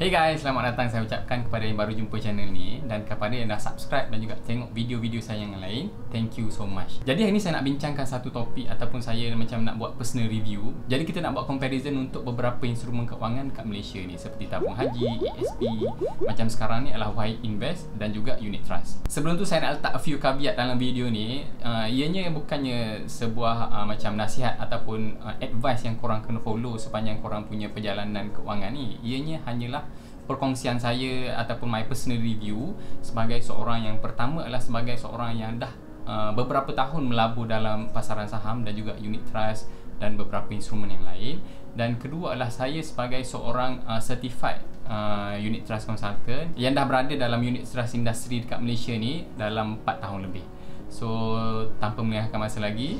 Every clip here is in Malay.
Hey guys, selamat datang saya ucapkan kepada yang baru jumpa channel ni dan kepada yang dah subscribe dan juga tengok video-video saya yang lain. Thank you so much. Jadi hari ni saya nak bincangkan satu topik ataupun saya macam nak buat personal review. Jadi kita nak buat comparison untuk beberapa instrumen keuangan kat Malaysia ni seperti tabung haji, ASB, macam sekarang ni adalah Wahid Invest dan juga Unit Trust. Sebelum tu saya nak letak a few caveat dalam video ni. Ianya bukannya sebuah macam nasihat ataupun advice yang korang kena follow sepanjang korang punya perjalanan keuangan ni. Ianya hanyalah perkongsian saya ataupun my personal review sebagai seorang yang pertama adalah sebagai seorang yang dah beberapa tahun melabur dalam pasaran saham dan juga unit trust dan beberapa instrumen yang lain, dan kedua adalah saya sebagai seorang certified unit trust consultant yang dah berada dalam unit trust industry dekat Malaysia ni dalam 4 tahun lebih. So tanpa melengahkan masa lagi,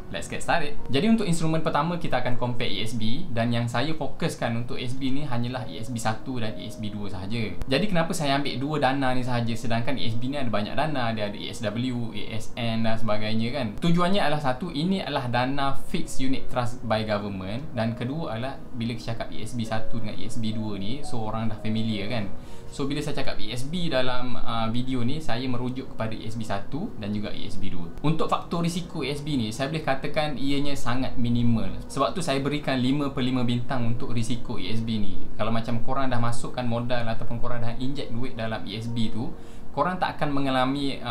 let's get started. Jadi untuk instrumen pertama kita akan compare ESB, dan yang saya fokuskan untuk ESB ni hanyalah ESB 1 dan ESB 2 sahaja. Jadi kenapa saya ambil dua dana ni sahaja sedangkan ESB ni ada banyak dana, dia ada ESW, ASN dan sebagainya kan. Tujuannya adalah satu, ini adalah dana fixed unit trust by government, dan kedua adalah bila kita cakap ESB 1 dengan ESB 2 ni, so orang dah familiar kan. So bila saya cakap ESB dalam video ni, saya merujuk kepada ESB 1 dan juga ESB 2. Untuk faktor risiko ESB ni, saya boleh katakan ianya sangat minimal. Sebab tu saya berikan 5/5 bintang untuk risiko ESB ni. Kalau macam korang dah masukkan modal ataupun korang dah inject duit dalam ESB tu, korang tak akan mengalami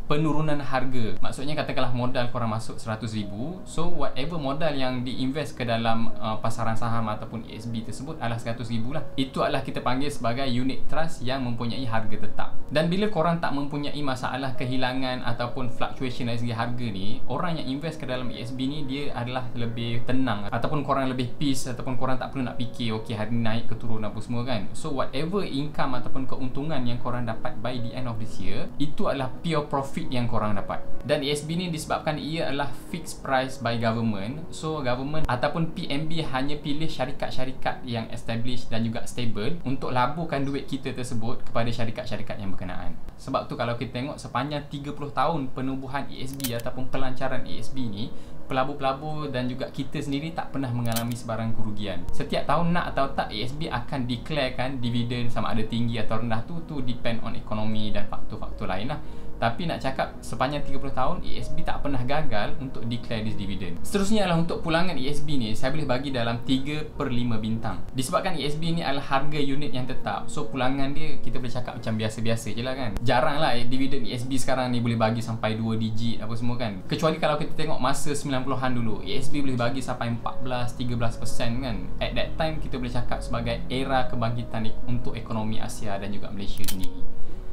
penurunan harga. Maksudnya katakanlah modal korang masuk 100,000, so whatever modal yang diinvest ke dalam pasaran saham ataupun ESB tersebut adalah 100,000 lah. Itu adalah kita panggil sebagai unit trust yang mempunyai harga tetap. Dan bila korang tak mempunyai masalah kehilangan ataupun fluctuation dari segi harga ni, orang yang invest ke dalam ESB ni dia adalah lebih tenang, ataupun korang lebih peace, ataupun korang tak perlu nak fikir okey hari ni naik ke turun apa semua kan. So whatever income ataupun keuntungan yang korang dapat by the end of this year, itu adalah pure profit yang korang dapat. Dan ESB ni disebabkan ia adalah fixed price by government, so government ataupun PMB hanya pilih syarikat-syarikat yang established dan juga stable untuk laburkan duit kita tersebut kepada syarikat-syarikat yang berkenaan. Sebab tu kalau kita tengok sepanjang 30 tahun penubuhan ESB ataupun pelancaran ESB ni, pelabur-pelabur dan juga kita sendiri tak pernah mengalami sebarang kerugian. Setiap tahun nak atau tak, ESB akan declarekan dividen, sama ada tinggi atau rendah tu depend on ekonomi dan faktor-faktor lain lah. Tapi nak cakap sepanjang 30 tahun ESB tak pernah gagal untuk declare this dividend. Seterusnya adalah untuk pulangan ESB ni, saya boleh bagi dalam 3/5 bintang. Disebabkan ESB ni adalah harga unit yang tetap, so pulangan dia kita boleh cakap macam biasa-biasa je lah kan. Jarang lah dividen ESB sekarang ni boleh bagi sampai 2 digit apa semua kan. Kecuali kalau kita tengok masa 90-an dulu, ESB boleh bagi sampai 14-13% kan. At that time kita boleh cakap sebagai era kebangkitan untuk ekonomi Asia dan juga Malaysia sendiri.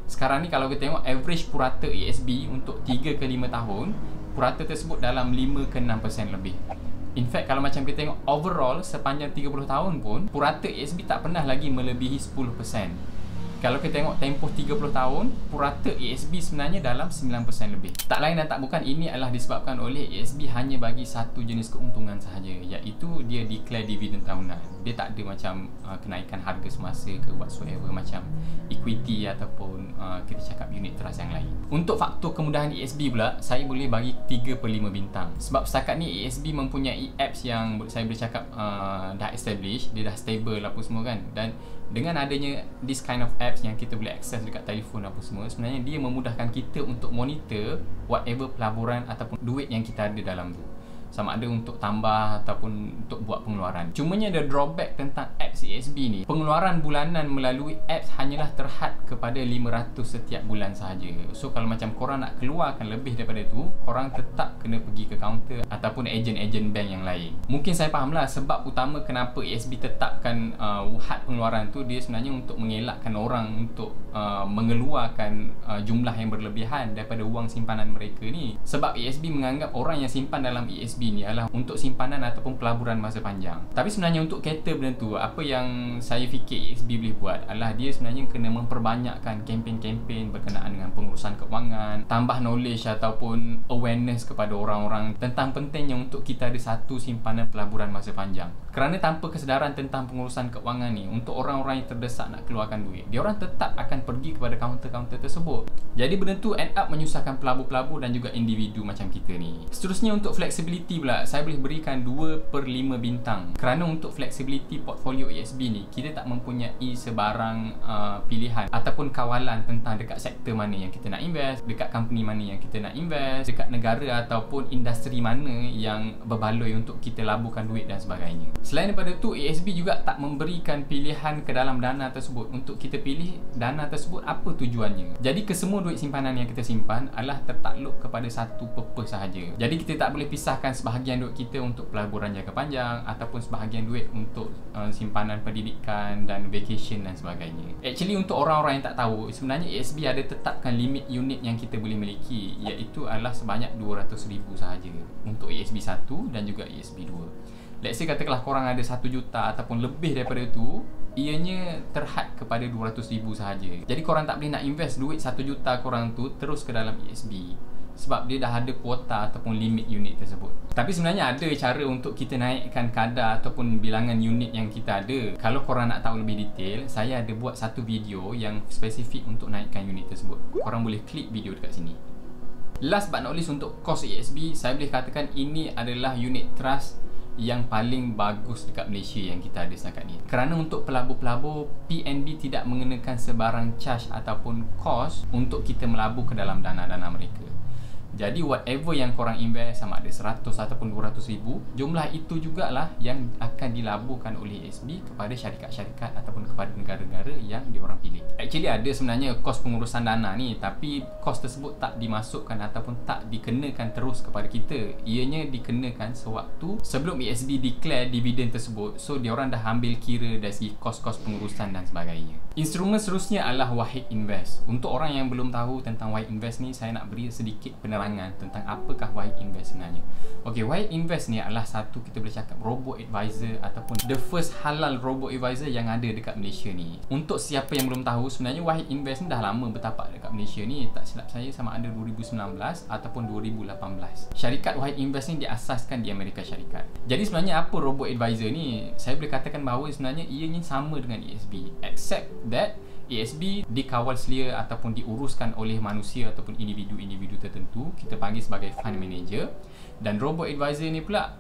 Sekarang ni kalau kita tengok average purata ESB untuk 3 ke 5 tahun, purata tersebut dalam 5 ke 6% lebih. In fact kalau macam kita tengok overall sepanjang 30 tahun pun, purata ESB tak pernah lagi melebihi 10%. Kalau kita tengok tempoh 30 tahun, purata ESB sebenarnya dalam 9% lebih. Tak lain dan tak bukan, ini adalah disebabkan oleh ESB hanya bagi satu jenis keuntungan sahaja, iaitu dia declare dividen tahunan. Dia tak ada macam kenaikan harga semasa ke whatsoever macam equity ataupun kita cakap unit trust yang lain. Untuk faktor kemudahan ESB pula, saya boleh bagi 3/5 bintang. Sebab setakat ni ESB mempunyai apps yang saya boleh cakap dah established, dia dah stable apa semua kan. Dan dengan adanya this kind of apps yang kita boleh access dekat telefon apa semua, sebenarnya dia memudahkan kita untuk monitor whatever pelaburan ataupun duit yang kita ada dalam tu, sama ada untuk tambah ataupun untuk buat pengeluaran. Cumanya ada drawback tentang apps ESB ni. Pengeluaran bulanan melalui apps hanyalah terhad kepada 500 setiap bulan sahaja. So kalau macam korang nak keluarkan lebih daripada tu, korang tetap kena pergi ke kaunter ataupun ejen-ejen bank yang lain. Mungkin saya fahamlah sebab utama kenapa ESB tetapkan had pengeluaran tu, dia sebenarnya untuk mengelakkan orang untuk mengeluarkan jumlah yang berlebihan daripada wang simpanan mereka ni. Sebab ESB menganggap orang yang simpan dalam ESB ni adalah untuk simpanan ataupun pelaburan masa panjang. Tapi sebenarnya untuk cater benda tu, apa yang saya fikir ESB boleh buat adalah dia sebenarnya kena memperbanyakkan kempen-kempen berkenaan dengan pengurusan keuangan, tambah knowledge ataupun awareness kepada orang-orang tentang pentingnya untuk kita ada satu simpanan pelaburan masa panjang. Kerana tanpa kesedaran tentang pengurusan keuangan ni, untuk orang-orang yang terdesak nak keluarkan duit, dia orang tetap akan pergi kepada kaunter-kaunter tersebut. Jadi benda tu end up menyusahkan pelabur-pelabur dan juga individu macam kita ni. Seterusnya untuk flexibility pula, saya boleh berikan 2/5 bintang. Kerana untuk flexibility portfolio ESB ni, kita tak mempunyai sebarang pilihan ataupun kawalan tentang dekat sektor mana yang kita nak invest, dekat company mana yang kita nak invest, dekat negara ataupun industri mana yang berbaloi untuk kita laburkan duit dan sebagainya. Selain daripada tu, ESB juga tak memberikan pilihan ke dalam dana tersebut untuk kita pilih dana tersebut apa tujuannya. Jadi kesemua duit simpanan yang kita simpan adalah tertakluk kepada satu purpose sahaja. Jadi kita tak boleh pisahkan sebahagian duit kita untuk pelaburan jangka panjang ataupun sebahagian duit untuk simpanan pendidikan dan vacation dan sebagainya. Actually untuk orang-orang yang tak tahu, sebenarnya ESB ada tetapkan limit unit yang kita boleh miliki, iaitu adalah sebanyak 200,000 sahaja untuk ESB 1 dan juga ESB 2. Let's say katakanlah korang ada 1 juta ataupun lebih daripada itu, ianya terhad kepada 200,000 sahaja. Jadi korang tak boleh nak invest duit 1 juta korang tu terus ke dalam ESB, sebab dia dah ada kuota ataupun limit unit tersebut. Tapi sebenarnya ada cara untuk kita naikkan kadar ataupun bilangan unit yang kita ada. Kalau korang nak tahu lebih detail, saya ada buat satu video yang spesifik untuk naikkan unit tersebut. Korang boleh klik video dekat sini. Last but not least, untuk kos ESB, saya boleh katakan ini adalah unit trust yang paling bagus dekat Malaysia yang kita ada setakat ni. Kerana untuk pelabur-pelabur, PNB tidak mengenakan sebarang charge ataupun kos untuk kita melabur ke dalam dana-dana mereka. Jadi whatever yang korang invest, sama ada 100 ataupun 200,000, jumlah itu jugalah yang akan dilaburkan oleh ESB kepada syarikat-syarikat ataupun kepada negara-negara yang diorang pilih. Actually ada sebenarnya kos pengurusan dana ni, tapi kos tersebut tak dimasukkan ataupun tak dikenakan terus kepada kita. Ianya dikenakan sewaktu sebelum ESB declare dividen tersebut. So diorang dah ambil kira dari segi kos-kos pengurusan dan sebagainya. Instrumen seterusnya adalah Wahid Invest. Untuk orang yang belum tahu tentang Wahid Invest ni, saya nak beri sedikit penerangan tentang apakah Wahid Invest sebenarnya. Okey, Wahid Invest ni adalah satu, kita boleh cakap, robo-advisor ataupun the first halal robo-advisor yang ada dekat Malaysia ni. Untuk siapa yang belum tahu, sebenarnya Wahid Invest ni dah lama bertapak dekat Malaysia ni. Tak silap saya sama ada 2019 ataupun 2018. Syarikat Wahid Invest ni diasaskan di Amerika Syarikat. Jadi sebenarnya apa robo-advisor ni? Saya boleh katakan bahawa sebenarnya ianya sama dengan ESB, except that ESB dikawal selia ataupun diuruskan oleh manusia ataupun individu-individu tertentu, kita panggil sebagai fund manager. Dan robot-advisor ni pula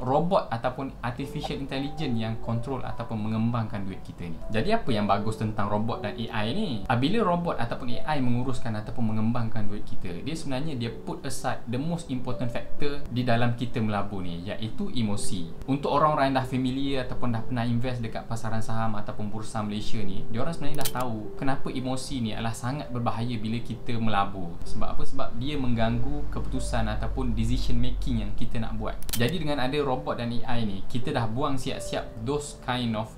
robot ataupun artificial intelligence yang kontrol ataupun mengembangkan duit kita ni. Jadi apa yang bagus tentang robot dan AI ni? Bila robot ataupun AI menguruskan ataupun mengembangkan duit kita, dia sebenarnya dia put aside the most important factor di dalam kita melabur ni, iaitu emosi. Untuk orang-orang yang dah familiar ataupun dah pernah invest dekat pasaran saham ataupun bursa Malaysia ni, diorang sebenarnya dah tahu kenapa emosi ni adalah sangat berbahaya bila kita melabur. Sebab apa? Sebab dia mengganggu keputusan ataupun decision making yang kita nak buat. Jadi dengan ada robot dan AI ni, kita dah buang siap-siap those kind of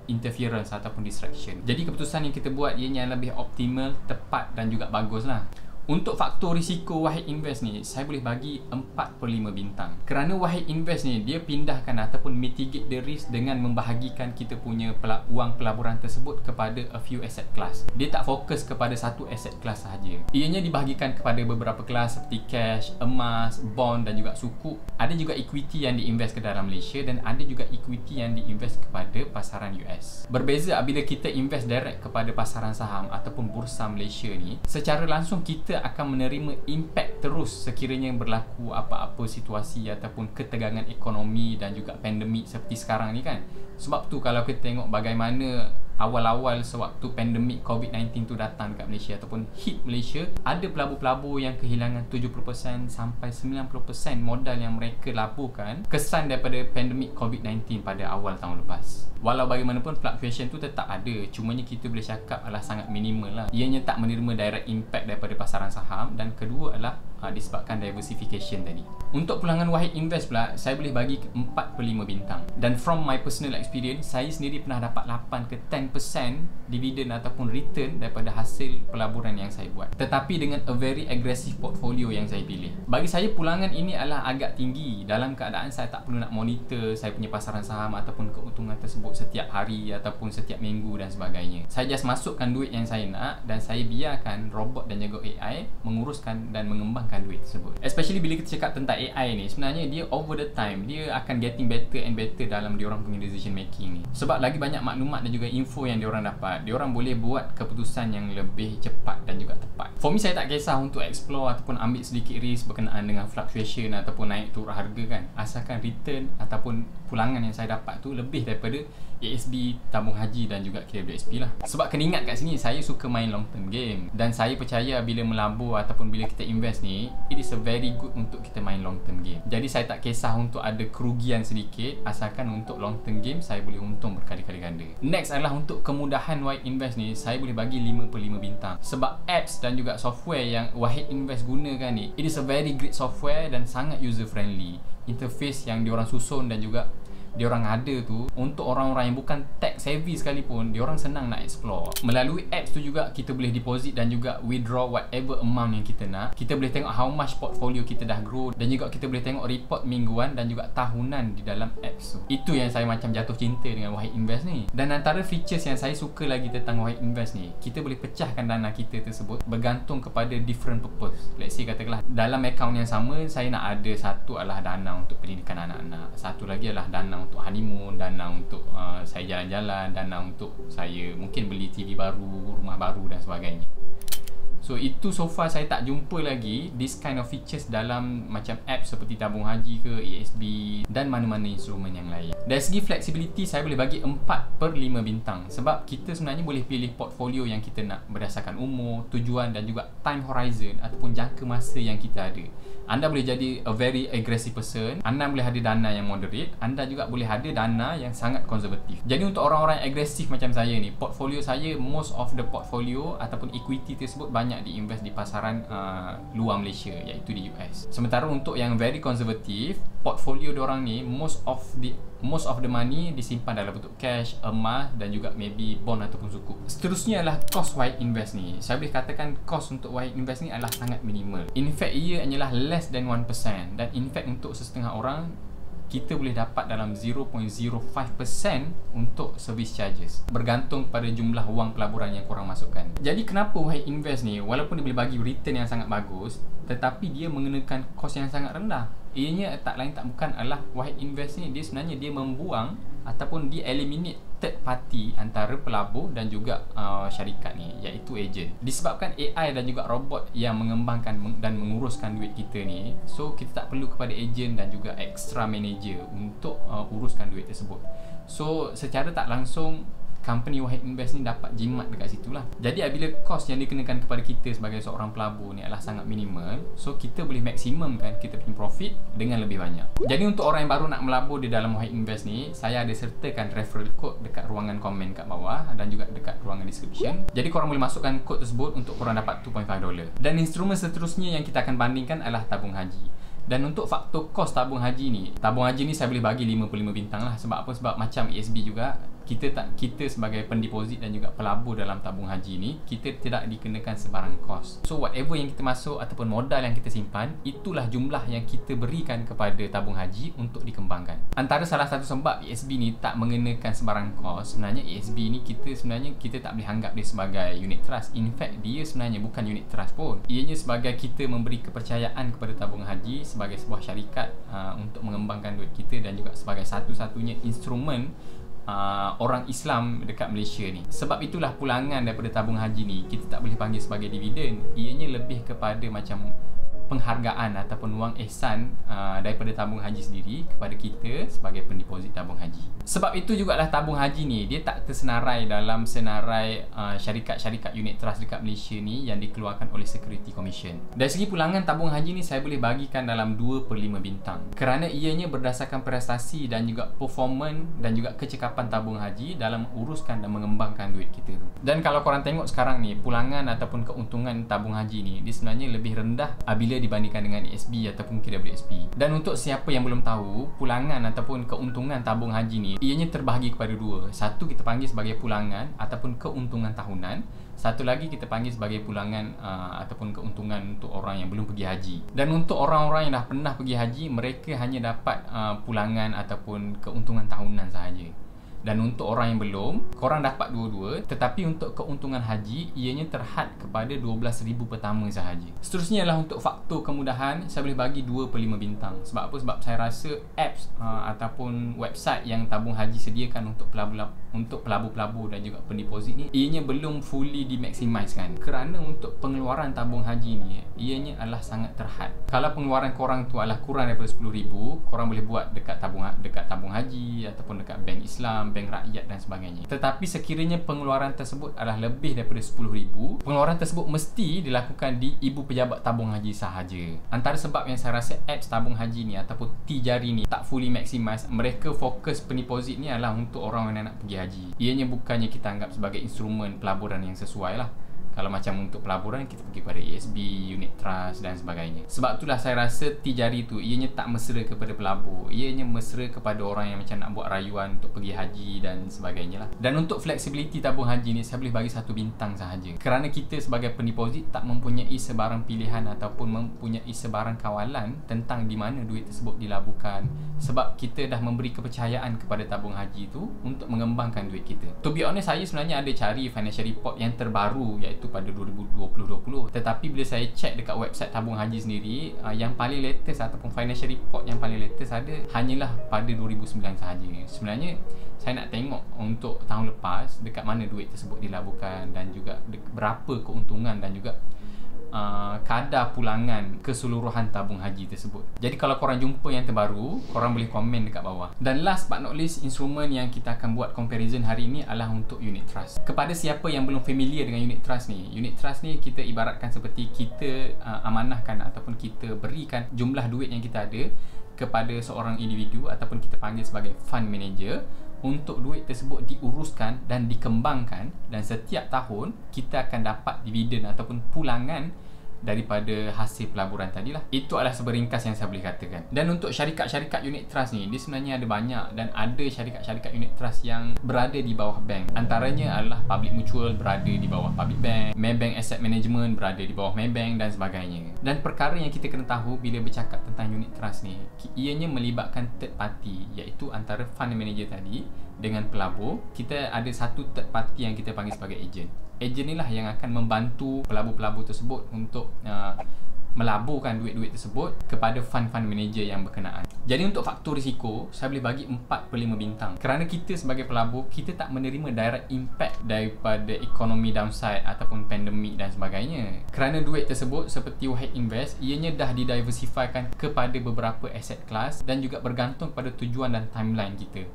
interference ataupun distraction. Jadi keputusan yang kita buat ianya lebih optimal, tepat dan juga bagus lah. Untuk faktor risiko Wahid Invest ni, saya boleh bagi 4/5 bintang. Kerana Wahid Invest ni, dia pindahkan ataupun mitigate the risk dengan membahagikan kita punya wang pelaburan tersebut kepada a few asset class. Dia tak fokus kepada satu asset class sahaja. Ianya dibahagikan kepada beberapa kelas seperti cash, emas, bond dan juga sukuk. Ada juga equity yang diinvest ke dalam Malaysia dan ada juga equity yang diinvest kepada pasaran US. Berbeza apabila kita invest direct kepada pasaran saham ataupun bursa Malaysia ni, secara langsung kita akan menerima impact terus sekiranya berlaku apa-apa situasi ataupun ketegangan ekonomi dan juga pandemik seperti sekarang ni kan. Sebab tu kalau kita tengok bagaimana awal-awal sewaktu pandemik COVID-19 tu datang dekat Malaysia ataupun hit Malaysia, ada pelabur-pelabur yang kehilangan 70% sampai 90% modal yang mereka laburkan kesan daripada pandemik COVID-19 pada awal tahun lepas. Walau bagaimanapun fluctuation tu tetap ada, cumanya kita boleh cakap adalah sangat minimal lah. Ianya tak menerima direct impact daripada pasaran saham, dan kedua adalah disebabkan diversification tadi. Untuk pulangan Wahid Invest pula, saya boleh bagi 4/5 bintang. Dan from my personal experience, saya sendiri pernah dapat 8 ke 10% dividen ataupun return daripada hasil pelaburan yang saya buat. Tetapi dengan a very aggressive portfolio yang saya pilih. Bagi saya pulangan ini adalah agak tinggi dalam keadaan saya tak perlu nak monitor saya punya pasaran saham ataupun keuntungan tersebut setiap hari ataupun setiap minggu dan sebagainya. Saya just masukkan duit yang saya nak dan saya biarkan robot dan juga AI menguruskan dan mengembangkan mengembangkan duit tersebut. Especially bila kita cakap tentang AI ni, sebenarnya dia over the time dia akan getting better and better dalam diorang punya decision making ni. Sebab lagi banyak maklumat dan juga info yang diorang dapat, diorang boleh buat keputusan yang lebih cepat dan juga tepat. For me, saya tak kisah untuk explore ataupun ambil sedikit risk berkenaan dengan fluctuation ataupun naik turun harga kan, asalkan return ataupun pulangan yang saya dapat tu lebih daripada ASB, tabung haji dan juga KWSP lah. Sebab kena ingat kat sini, saya suka main long term game dan saya percaya bila melabur ataupun bila kita invest ni, it is a very good untuk kita main long term game. Jadi saya tak kisah untuk ada kerugian sedikit, asalkan untuk long term game saya boleh untung berkali-kali ganda. Next adalah untuk kemudahan Wahid Invest ni, saya boleh bagi 5/5 bintang. Sebab apps dan juga software yang Wahid Invest gunakan ni, it is a very great software dan sangat user friendly. Interface yang diorang susun dan juga diorang ada tu, untuk orang-orang yang bukan tech savvy sekalipun, diorang senang nak explore. Melalui apps tu juga kita boleh deposit dan juga withdraw whatever amount yang kita nak. Kita boleh tengok how much portfolio kita dah grow dan juga kita boleh tengok report mingguan dan juga tahunan di dalam apps tu. Itu yang saya macam jatuh cinta dengan Wahid Invest ni. Dan antara features yang saya suka lagi tentang Wahid Invest ni, kita boleh pecahkan dana kita tersebut bergantung kepada different purpose. Let's say katakanlah dalam account yang sama, saya nak ada satu adalah dana untuk pendidikan anak-anak, satu lagi adalah dana untuk honeymoon, dana untuk saya jalan-jalan, dana untuk saya mungkin beli TV baru, rumah baru dan sebagainya. So itu so far saya tak jumpa lagi this kind of features dalam macam app seperti tabung haji ke, ASB dan mana-mana instrumen yang lain. Dari segi flexibility, saya boleh bagi 4/5 bintang. Sebab kita sebenarnya boleh pilih portfolio yang kita nak berdasarkan umur, tujuan dan juga time horizon ataupun jangka masa yang kita ada. Anda boleh jadi a very aggressive person, anda boleh ada dana yang moderate, anda juga boleh ada dana yang sangat konservatif. Jadi untuk orang-orang yang agresif macam saya ni, portfolio saya, most of the portfolio ataupun equity tersebut banyak diinvest di pasaran luar Malaysia, iaitu di US. Sementara untuk yang very konservatif, portfolio diorang ni most of the money disimpan dalam bentuk cash, emas dan juga maybe bond ataupun sukuk. Seterusnya adalah cost Wahid Invest ni. Saya boleh katakan cost untuk Wahid Invest ni adalah sangat minimal. In fact, ia hanyalah less than 1%, dan in fact untuk sesetengah orang kita boleh dapat dalam 0.05% untuk service charges, bergantung pada jumlah wang pelaburan yang korang masukkan. Jadi kenapa Wahid Invest ni, walaupun dia boleh bagi return yang sangat bagus, tetapi dia mengenakan kos yang sangat rendah? Ianya tak lain tak bukan adalah Wahid Invest ni, dia sebenarnya dia membuang ataupun dia eliminate third party antara pelabur dan juga syarikat ni, iaitu agent. Disebabkan AI dan juga robot yang mengembangkan dan menguruskan duit kita ni, so kita tak perlu kepada agent dan juga extra manager untuk uruskan duit tersebut. So secara tak langsung company Wahid Invest ni dapat jimat dekat situ lah. Jadi apabila kos yang dikenakan kepada kita sebagai seorang pelabur ni adalah sangat minimal, so kita boleh maksimumkan kita punya profit dengan lebih banyak. Jadi untuk orang yang baru nak melabur di dalam Wahid Invest ni, saya ada sertakan referral code dekat ruangan komen kat bawah dan juga dekat ruangan description. Jadi korang boleh masukkan kod tersebut untuk korang dapat $2.5. Dan instrumen seterusnya yang kita akan bandingkan adalah tabung haji. Dan untuk faktor kos tabung haji ni saya boleh bagi 5/5 bintang lah. Sebab apa? Sebab macam ASB juga, kita sebagai pendeposit dan juga pelabur dalam tabung haji ni, kita tidak dikenakan sebarang kos. So whatever yang kita masuk ataupun modal yang kita simpan, itulah jumlah yang kita berikan kepada tabung haji untuk dikembangkan. Antara salah satu sebab ASB ni tak mengenakan sebarang kos, sebenarnya ASB ni kita tak boleh anggap dia sebagai unit trust. In fact, dia sebenarnya bukan unit trust pun. Ianya sebagai kita memberi kepercayaan kepada tabung haji sebagai sebuah syarikat untuk mengembangkan duit kita dan juga sebagai satu-satunya instrumen orang Islam dekat Malaysia ni. Sebab itulah pulangan daripada tabung haji ni kita tak boleh panggil sebagai dividen. Ianya lebih kepada macam penghargaan ataupun wang ihsan daripada tabung haji sendiri kepada kita sebagai pendeposit tabung haji. Sebab itu jugalah tabung haji ni dia tak tersenarai dalam senarai syarikat-syarikat unit trust dekat Malaysia ni yang dikeluarkan oleh Security Commission. Dari segi pulangan tabung haji ni saya boleh bagikan dalam 2/5 bintang, kerana ianya berdasarkan prestasi dan juga performance dan juga kecekapan tabung haji dalam uruskan dan mengembangkan duit kita tu. Dan kalau korang tengok sekarang ni, pulangan ataupun keuntungan tabung haji ni dia sebenarnya lebih rendah bila dibandingkan dengan ASB ataupun KWSP. Dan untuk siapa yang belum tahu, pulangan ataupun keuntungan tabung haji ni ianya terbahagi kepada dua. Satu kita panggil sebagai pulangan ataupun keuntungan tahunan. Satu lagi kita panggil sebagai pulangan ataupun keuntungan untuk orang yang belum pergi haji. Dan untuk orang-orang yang dah pernah pergi haji, mereka hanya dapat pulangan ataupun keuntungan tahunan sahaja. Dan untuk orang yang belum, korang dapat dua-dua, tetapi untuk keuntungan haji ianya terhad kepada 12,000 pertama sahaja. Seterusnya adalah untuk faktor kemudahan, saya boleh bagi 2/5 bintang. Sebab apa? Sebab saya rasa apps ataupun website yang tabung haji sediakan untuk pelabur-pelabur dan juga pendeposit ni, ianya belum fully dimaksimiskan. Kerana untuk pengeluaran tabung haji ni, ianya adalah sangat terhad. Kalau pengeluaran korang tu adalah kurang daripada 10,000, korang boleh buat dekat tabung haji ataupun dekat bank Islam, bank rakyat dan sebagainya. Tetapi sekiranya pengeluaran tersebut adalah lebih daripada 10,000, pengeluaran tersebut mesti dilakukan di ibu pejabat tabung haji sahaja. Antara sebab yang saya rasa apps tabung haji ni ataupun Tijari ni tak fully maximise, mereka fokus pendeposit ni adalah untuk orang yang nak pergi haji. Ianya bukannya kita anggap sebagai instrumen pelaburan yang sesuai lah. Kalau macam untuk pelaburan, kita pergi kepada ASB, unit trust dan sebagainya. Sebab itulah saya rasa Tijari tu ianya tak mesra kepada pelabur. Ianya mesra kepada orang yang macam nak buat rayuan untuk pergi haji dan sebagainya lah. Dan untuk flexibility tabung haji ni, saya boleh bagi 1 bintang sahaja. Kerana kita sebagai pendeposit tak mempunyai sebarang pilihan ataupun mempunyai sebarang kawalan tentang di mana duit tersebut dilaburkan. Sebab kita dah memberi kepercayaan kepada tabung haji tu untuk mengembangkan duit kita. To be honest, saya sebenarnya ada cari financial report yang terbaru, iaitu pada 2020. Tetapi bila saya check dekat website tabung haji sendiri, yang paling latest ataupun financial report yang paling latest ada hanyalah pada 2009 sahaja. Sebenarnya saya nak tengok untuk tahun lepas dekat mana duit tersebut dilaburkan dan juga berapa keuntungan dan juga kadar pulangan keseluruhan tabung haji tersebut. Jadi kalau korang jumpa yang terbaru, korang boleh komen dekat bawah. Dan last but not least, instrumen yang kita akan buat comparison hari ini adalah untuk unit trust. Kepada siapa yang belum familiar dengan unit trust ni, unit trust ni kita ibaratkan seperti kita amanahkan ataupun kita berikan jumlah duit yang kita ada kepada seorang individu ataupun kita panggil sebagai fund manager untuk duit tersebut diuruskan dan dikembangkan, dan setiap tahun kita akan dapat dividen ataupun pulangan daripada hasil pelaburan tadilah. Itu adalah seberingkas yang saya boleh katakan. Dan untuk syarikat-syarikat unit trust ni, dia sebenarnya ada banyak, dan ada syarikat-syarikat unit trust yang berada di bawah bank. Antaranya adalah Public Mutual berada di bawah Public Bank, Maybank Asset Management berada di bawah Maybank dan sebagainya. Dan perkara yang kita kena tahu bila bercakap tentang unit trust ni, ianya melibatkan third party, iaitu antara fund manager tadi dengan pelabur. Kita ada satu third party yang kita panggil sebagai agent. Agent ni lah yang akan membantu pelabur-pelabur tersebut untuk melaburkan duit-duit tersebut kepada fund-fund manager yang berkenaan. Jadi untuk faktor risiko, saya boleh bagi 4/5 bintang. Kerana kita sebagai pelabur, kita tak menerima direct impact daripada ekonomi downside ataupun pandemik dan sebagainya. Kerana duit tersebut seperti Wahid Invest, ianya dah didiversifykan kepada beberapa asset class dan juga bergantung pada tujuan dan timeline kita.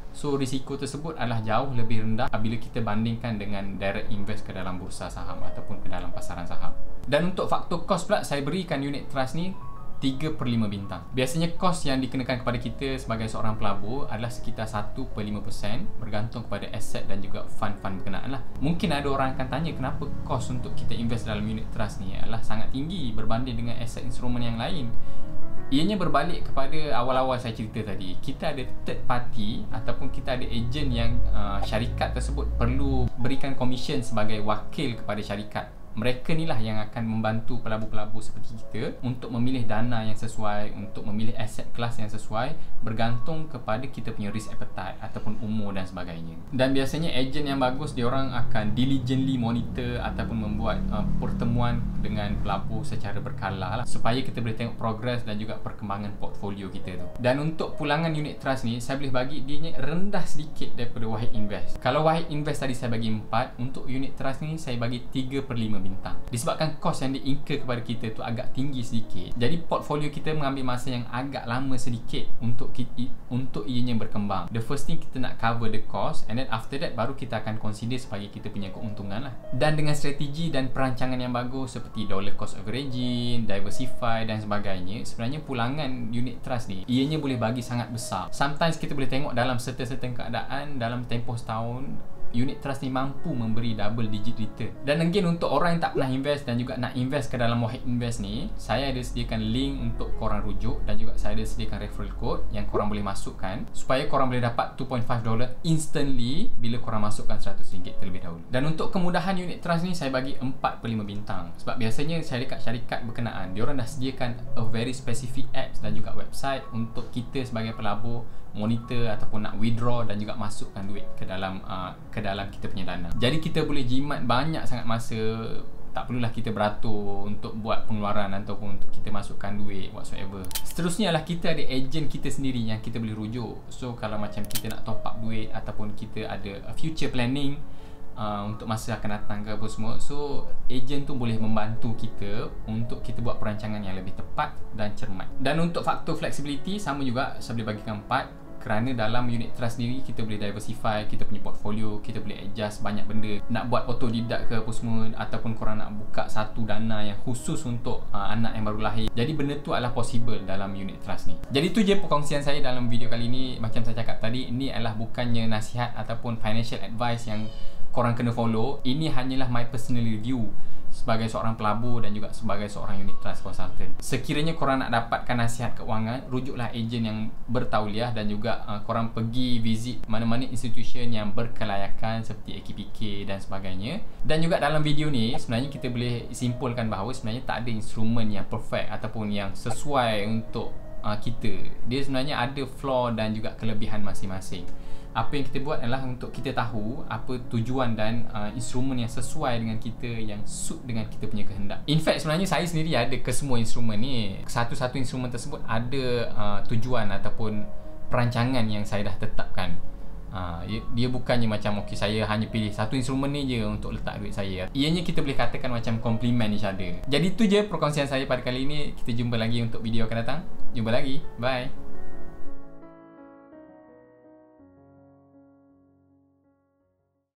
So risiko tersebut adalah jauh lebih rendah apabila kita bandingkan dengan direct invest ke dalam bursa saham ataupun ke dalam pasaran saham. Dan untuk faktor kos pula, saya berikan unit trust ni 3/5 bintang. Biasanya kos yang dikenakan kepada kita sebagai seorang pelabur adalah sekitar 1/5%, bergantung kepada aset dan juga fund-fund berkenaan lah. Mungkin ada orang akan tanya kenapa kos untuk kita invest dalam unit trust ni adalah sangat tinggi berbanding dengan aset instrumen yang lain. Ianya berbalik kepada awal-awal saya cerita tadi. Kita ada third party ataupun kita ada agent yang syarikat tersebut perlu berikan komisen sebagai wakil kepada syarikat. Mereka ni lah yang akan membantu pelabur-pelabur seperti kita untuk memilih dana yang sesuai, untuk memilih aset kelas yang sesuai, bergantung kepada kita punya risk appetite ataupun umur dan sebagainya. Dan biasanya ejen yang bagus, diorang akan diligently monitor ataupun membuat pertemuan dengan pelabur secara berkala lah, supaya kita boleh tengok progress dan juga perkembangan portfolio kita tu. Dan untuk pulangan unit trust ni, saya boleh bagi dia rendah sedikit daripada Wahid Invest. Kalau Wahid Invest tadi saya bagi 4, untuk unit trust ni saya bagi 3/5 bintang. Disebabkan kos yang di-incur kepada kita tu agak tinggi sedikit, jadi portfolio kita mengambil masa yang agak lama sedikit untuk ianya berkembang. The first thing, kita nak cover the cost, and then after that baru kita akan consider sebagai kita punya keuntungan lah. Dan dengan strategi dan perancangan yang bagus seperti dollar cost averaging, diversify dan sebagainya, sebenarnya pulangan unit trust ni ianya boleh bagi sangat besar. Sometimes kita boleh tengok dalam certain keadaan dalam tempoh setahun, unit trust ni mampu memberi double digit return. Dan again, untuk orang yang tak pernah invest dan juga nak invest ke dalam Wahid Invest ni, saya ada sediakan link untuk korang rujuk, dan juga saya ada sediakan referral code yang korang boleh masukkan supaya korang boleh dapat $2.5 instantly bila korang masukkan RM100 terlebih dahulu. Dan untuk kemudahan unit trust ni, saya bagi 4/5 bintang. Sebab biasanya syarikat-syarikat berkenaan, diorang dah sediakan a very specific apps dan juga website untuk kita sebagai pelabur monitor ataupun nak withdraw dan juga masukkan duit ke dalam kita punya dana. Jadi kita boleh jimat banyak sangat masa. Tak perlulah kita beratur untuk buat pengeluaran ataupun untuk kita masukkan duit whatsoever. Seterusnya lah kita ada ejen kita sendiri yang kita boleh rujuk. So kalau macam kita nak top up duit ataupun kita ada future planning untuk masa akan datang ke apa semua, so ejen tu boleh membantu kita untuk kita buat perancangan yang lebih tepat dan cermat. Dan untuk faktor flexibility sama juga, saya boleh bagikan 4. Kerana dalam unit trust sendiri kita boleh diversify kita punya portfolio, kita boleh adjust banyak benda. Nak buat autodidak ke apa semua, ataupun korang nak buka satu dana yang khusus untuk anak yang baru lahir. Jadi benda tu adalah possible dalam unit trust ni. Jadi tu je perkongsian saya dalam video kali ni. Macam saya cakap tadi, ini adalah bukannya nasihat ataupun financial advice yang korang kena follow. Ini hanyalah my personal review sebagai seorang pelabur dan juga sebagai seorang unit trust consultant. Sekiranya korang nak dapatkan nasihat keuangan, rujuklah ejen yang bertauliah dan juga korang pergi visit mana-mana institution yang berkelayakan seperti AKPK dan sebagainya. Dan juga dalam video ni sebenarnya kita boleh simpulkan bahawa sebenarnya tak ada instrumen yang perfect ataupun yang sesuai untuk kita. Dia sebenarnya ada flaw dan juga kelebihan masing-masing. Apa yang kita buat adalah untuk kita tahu apa tujuan dan instrumen yang sesuai dengan kita, yang suit dengan kita punya kehendak. In fact sebenarnya saya sendiri ada ke semua instrumen ni. Satu-satu instrumen tersebut ada tujuan ataupun perancangan yang saya dah tetapkan. Dia bukannya macam okay, saya hanya pilih satu instrumen ni je untuk letak duit saya. Ianya kita boleh katakan macam complement each other. Jadi tu je perkongsian saya pada kali ini. Kita jumpa lagi untuk video akan datang. Jumpa lagi. Bye.